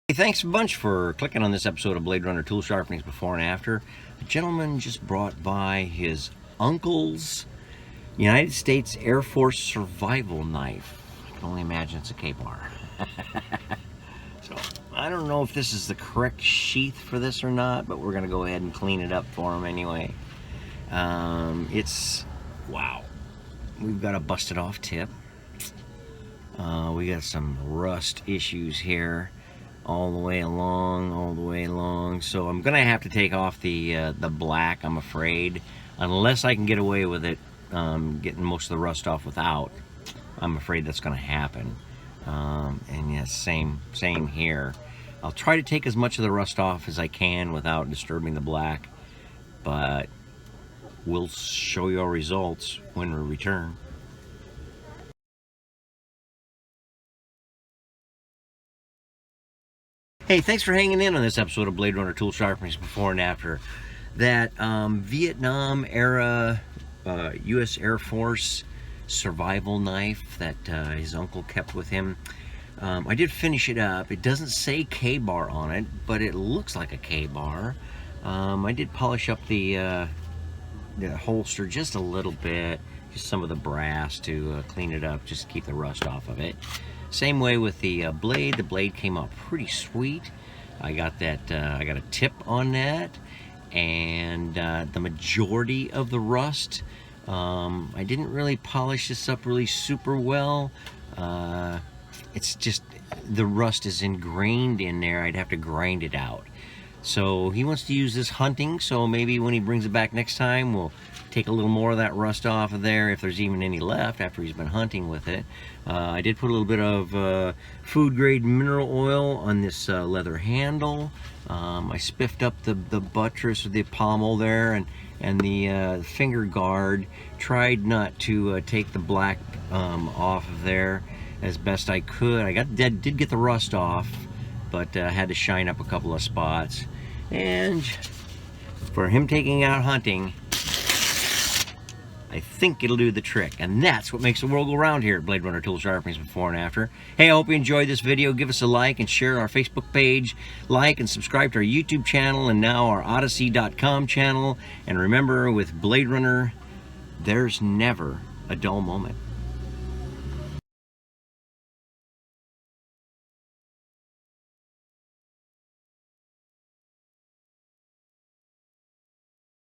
Hey, thanks a bunch for clicking on this episode of Blade Runner Tool Sharpening's Before and After. A gentleman just brought by his uncle's United States Air Force survival knife. I can only imagine it's a K-bar. So, I don't know if this is the correct sheath for this or not, but we're going to go ahead and clean it up for him anyway. Wow. We've got a busted off tip. We got some rust issues here. all the way along. So I'm gonna have to take off the black, I'm afraid, unless I can get away with it, getting most of the rust off without. I'm afraid that's gonna happen. And yeah, same here. I'll try to take as much of the rust off as I can without disturbing the black, but we'll show you our results when we return. Hey, thanks for hanging in on this episode of Blade Runner Tool Sharpening's Before and After. That Vietnam era U.S. Air Force survival knife that his uncle kept with him. I did finish it up. It doesn't say K-bar on it, but it looks like a K-bar. I did polish up the holster just a little bit, just some of the brass to clean it up, just to keep the rust off of it. Same way with the blade. The blade came out pretty sweet. I got that. I got a tip on that, and the majority of the rust. I didn't really polish this up really super well. It's just the rust is ingrained in there. I'd have to grind it out. So he wants to use this hunting, so maybe when he brings it back next time, we'll take a little more of that rust off of there, if there's even any left after he's been hunting with it. I did put a little bit of food grade mineral oil on this leather handle. I spiffed up the buttress or the pommel there, and the finger guard. Tried not to take the black off of there as best I could. I did get the rust off, but had to shine up a couple of spots. And for him taking out hunting, I think it'll do the trick. And that's what makes the world go round here at Blade Runner Tool Sharpening's Before and After. Hey, I hope you enjoyed this video. Give us a like and share our Facebook page. Like and subscribe to our YouTube channel and now our Odyssey.com channel. And remember, with Blade Runner, there's never a dull moment.